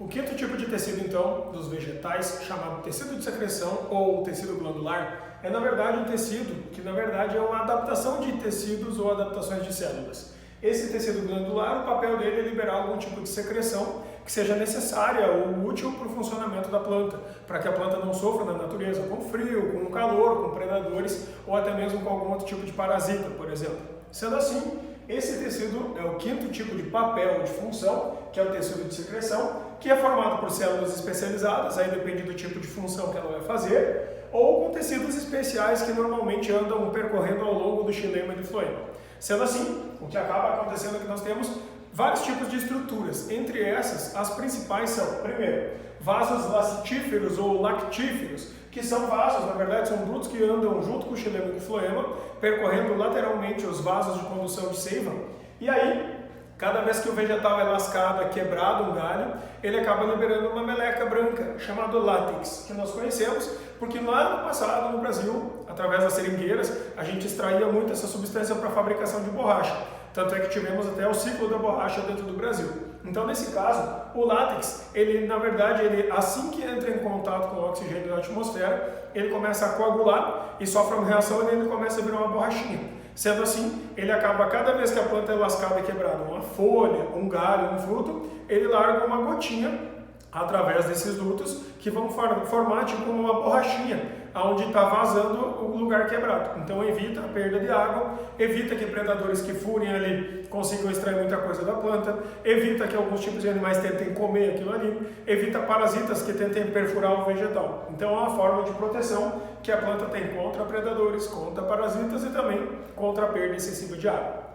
quinto tipo de tecido, então, dos vegetais, chamado tecido de secreção ou tecido glandular, é na verdade um tecido que na verdade é uma adaptação de tecidos ou adaptações de células. Esse tecido glandular, o papel dele é liberar algum tipo de secreção que seja necessária ou útil para o funcionamento da planta, para que a planta não sofra na natureza com frio, com calor, com predadores ou até mesmo com algum outro tipo de parasita, por exemplo. Sendo assim, esse tecido é o quinto tipo de papel ou de função, que é o tecido de secreção, que é formado por células especializadas, aí depende do tipo de função que ela vai fazer, ou com tecidos especiais que normalmente andam percorrendo ao longo do xilema e do floema. Sendo assim, o que acaba acontecendo é que nós temos vários tipos de estruturas. Entre essas, as principais são, primeiro, vasos lacitíferos ou lactíferos, que são vasos, na verdade, são dutos que andam junto com o xilema e com o floema, percorrendo lateralmente os vasos de condução de seiva. E aí, cada vez que o vegetal é lascado, é quebrado um galho, ele acaba liberando uma meleca branca, chamada látex, que nós conhecemos, porque lá no passado, no Brasil, através das seringueiras, a gente extraía muito essa substância para a fabricação de borracha. Tanto é que tivemos até o ciclo da borracha dentro do Brasil. Então, nesse caso, o látex, ele, na verdade, assim que entra em contato com o oxigênio da atmosfera, ele começa a coagular e sofre uma reação e ele começa a virar uma borrachinha. Sendo assim, ele acaba, cada vez que a planta é lascada e quebrada, uma folha, um galho, um fruto, ele larga uma gotinha através desses dutos que vão formar tipo uma borrachinha, onde está vazando o lugar quebrado. Então evita a perda de água, evita que predadores que furem ali consigam extrair muita coisa da planta, evita que alguns tipos de animais tentem comer aquilo ali, evita parasitas que tentem perfurar o vegetal. Então é uma forma de proteção que a planta tem contra predadores, contra parasitas e também contra a perda excessiva de água.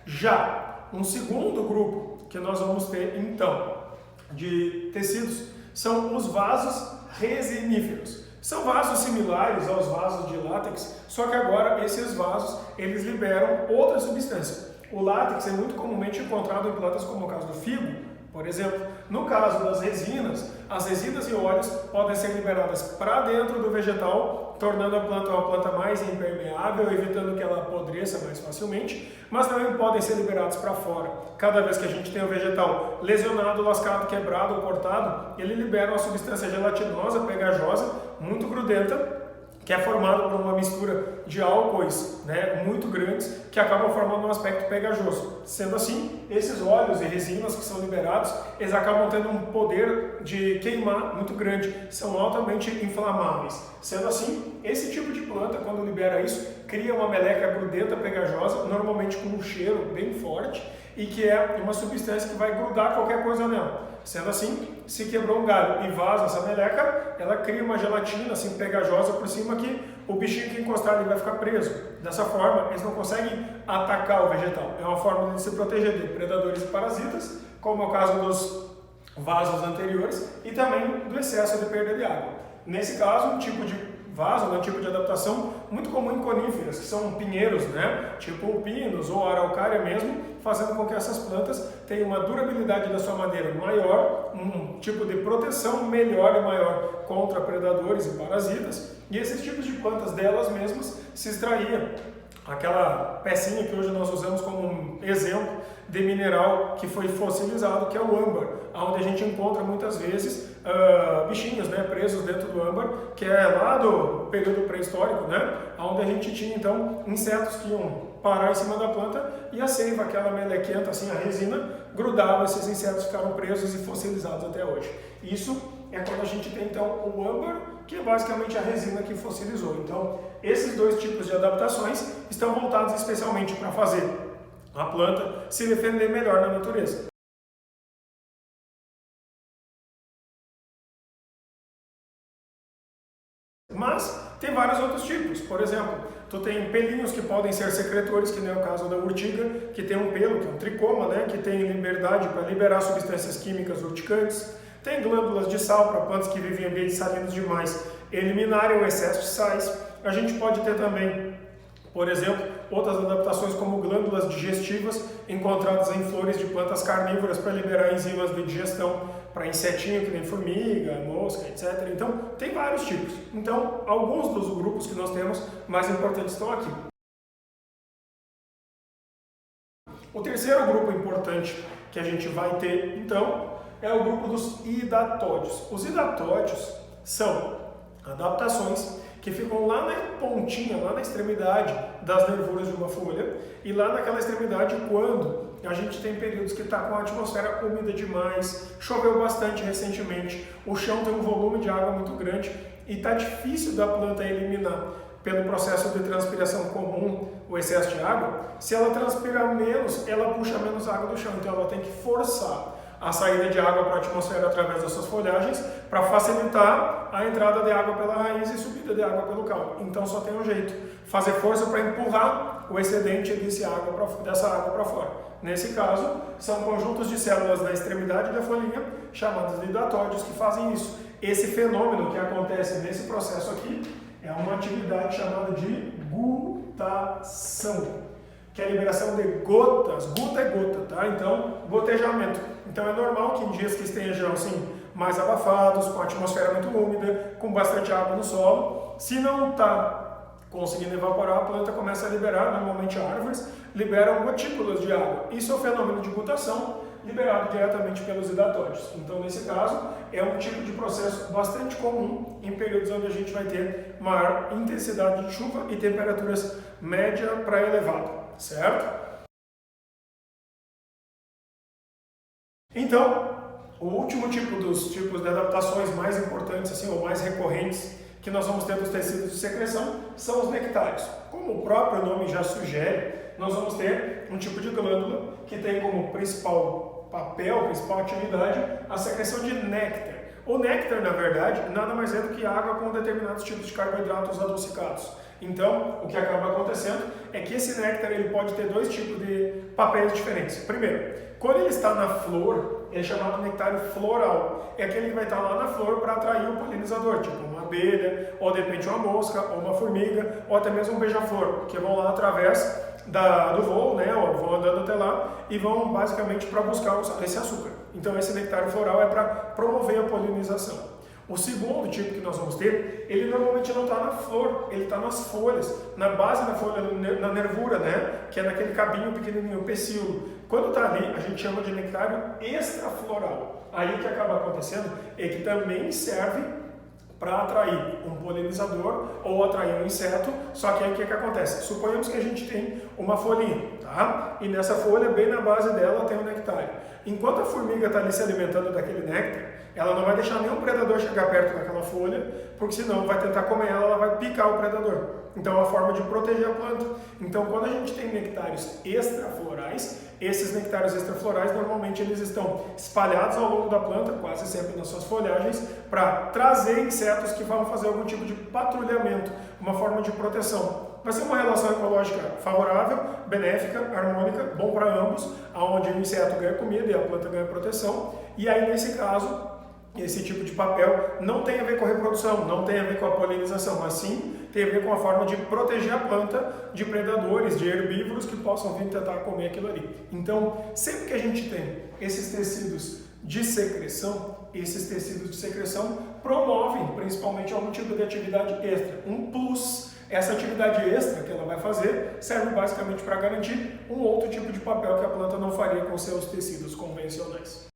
Já um segundo grupo que nós vamos ter então de tecidos são os vasos resiníferos. São vasos similares aos vasos de látex, só que agora esses vasos eles liberam outra substância. O látex é muito comumente encontrado em plantas como o caso do figo, por exemplo. No caso das resinas, as resinas e óleos podem ser liberadas para dentro do vegetal, tornando a planta uma planta mais impermeável, evitando que ela apodreça mais facilmente, mas também podem ser liberados para fora. Cada vez que a gente tem o vegetal lesionado, lascado, quebrado ou cortado, ele libera uma substância gelatinosa, pegajosa, muito grudenta, que é formado por uma mistura de álcoois muito grandes, que acabam formando um aspecto pegajoso. Sendo assim, esses óleos e resinas que são liberados, eles acabam tendo um poder de queimar muito grande, são altamente inflamáveis. Sendo assim, esse tipo de planta, quando libera isso, cria uma meleca grudenta, pegajosa, normalmente com um cheiro bem forte, e que é uma substância que vai grudar qualquer coisa nela. Sendo assim, se quebrou um galho e vaza essa meleca, ela cria uma gelatina assim pegajosa por cima que o bichinho que encostar ali vai ficar preso. Dessa forma, eles não conseguem atacar o vegetal. É uma forma de se proteger de predadores e parasitas, como é o caso dos vasos anteriores, e também do excesso de perda de água. Nesse caso, um tipo de vaso, um tipo de adaptação muito comum em coníferas, que são pinheiros, tipo pinos ou araucária mesmo, fazendo com que essas plantas tenham uma durabilidade da sua madeira maior, um tipo de proteção melhor e maior contra predadores e parasitas, e esses tipos de plantas delas mesmas se extraía aquela pecinha que hoje nós usamos como um exemplo de mineral que foi fossilizado, que é o âmbar, onde a gente encontra muitas vezes bichinhos presos dentro do âmbar, que é lá do período pré-histórico, onde a gente tinha então insetos que iam parar em cima da planta e a seiva, aquela melequenta, assim, a resina, grudava, esses insetos ficaram presos e fossilizados até hoje. Isso é quando a gente tem então o âmbar, que é basicamente a resina que fossilizou. Então, esses dois tipos de adaptações estão voltados especialmente para fazer a planta se defender melhor na natureza. Mas tem vários outros tipos. Por exemplo, tu tem pelinhos que podem ser secretores, que nem é o caso da urtiga, que tem um pelo, que é um tricoma, que tem liberdade para liberar substâncias químicas urticantes. Tem glândulas de sal para plantas que vivem em ambientes salinos demais eliminarem o excesso de sais. A gente pode ter também, por exemplo, outras adaptações como glândulas digestivas encontradas em flores de plantas carnívoras para liberar enzimas de digestão para insetinho, que nem formiga, mosca, etc. Então, tem vários tipos. Então, alguns dos grupos que nós temos mais importantes estão aqui. O terceiro grupo importante que a gente vai ter, então, é o grupo dos hidatódios. Os hidatódios são adaptações que ficam lá na pontinha, lá na extremidade das nervuras de uma folha, e lá naquela extremidade quando a gente tem períodos que está com a atmosfera úmida demais, choveu bastante recentemente, o chão tem um volume de água muito grande e está difícil da planta eliminar pelo processo de transpiração comum, o excesso de água. Se ela transpira menos, ela puxa menos água do chão, então ela tem que forçar a saída de água para a atmosfera através das suas folhagens para facilitar a entrada de água pela raiz e subida de água pelo caule. Então só tem um jeito, fazer força para empurrar o excedente dessa água para fora. Nesse caso, são conjuntos de células na extremidade da folhinha, chamadas de hidatódios, que fazem isso. Esse fenômeno que acontece nesse processo aqui é uma atividade chamada de gutação, que é a liberação de gotas, guta é gota, tá? Então, gotejamento. Então é normal que em dias que estejam assim, mais abafados, com a atmosfera muito úmida, com bastante água no solo, se não está conseguindo evaporar, a planta começa a liberar, normalmente árvores, liberam gotículas de água. Isso é o fenômeno de gutação, liberado diretamente pelos hidatódios. Então, nesse caso, é um tipo de processo bastante comum em períodos onde a gente vai ter maior intensidade de chuva e temperaturas média para elevada, certo? Então, o último tipo dos tipos de adaptações mais importantes, assim, ou mais recorrentes, que nós vamos ter dos tecidos de secreção, são os nectários. Como o próprio nome já sugere, nós vamos ter um tipo de glândula que tem como principal papel, principal atividade, a secreção de néctar. O néctar, na verdade, nada mais é do que água com determinados tipos de carboidratos adocicados. Então, o que acaba acontecendo é que esse néctar ele pode ter dois tipos de papéis diferentes. Primeiro, quando ele está na flor, ele é chamado nectário floral. É aquele que vai estar lá na flor para atrair o polinizador, tipo uma abelha, ou de repente uma mosca, ou uma formiga, ou até mesmo um beija-flor, que vão lá através do voo, né, ou vão andando até lá e vão basicamente para buscar esse açúcar. Então esse nectário floral é para promover a polinização. O segundo tipo que nós vamos ter, ele normalmente não está na flor, ele está nas folhas, na base da folha, na nervura, né, que é naquele cabinho pequenininho, o pecíolo. Quando está ali, a gente chama de nectário extrafloral. Aí o que acaba acontecendo é que também serve para atrair um polinizador ou atrair um inseto, só que aí o que acontece? Suponhamos que a gente tem uma folhinha, tá? E nessa folha, bem na base dela, tem um nectário. Enquanto a formiga está ali se alimentando daquele néctar, ela não vai deixar nenhum predador chegar perto daquela folha, porque senão vai tentar comer ela vai picar o predador. Então é uma forma de proteger a planta. Então quando a gente tem nectários extraflorais, esses nectários extraflorais normalmente eles estão espalhados ao longo da planta, quase sempre nas suas folhagens, para trazer insetos que vão fazer algum tipo de patrulhamento, uma forma de proteção. Vai ser uma relação ecológica favorável, benéfica, harmônica, bom para ambos, onde o inseto ganha comida e a planta ganha proteção. E aí, nesse caso, esse tipo de papel não tem a ver com a reprodução, não tem a ver com a polinização, mas sim tem a ver com a forma de proteger a planta de predadores, de herbívoros que possam vir tentar comer aquilo ali. Então, sempre que a gente tem esses tecidos de secreção, esses tecidos de secreção promovem principalmente algum tipo de atividade extra, um plus. Essa atividade extra que ela vai fazer serve basicamente para garantir um outro tipo de papel que a planta não faria com seus tecidos convencionais.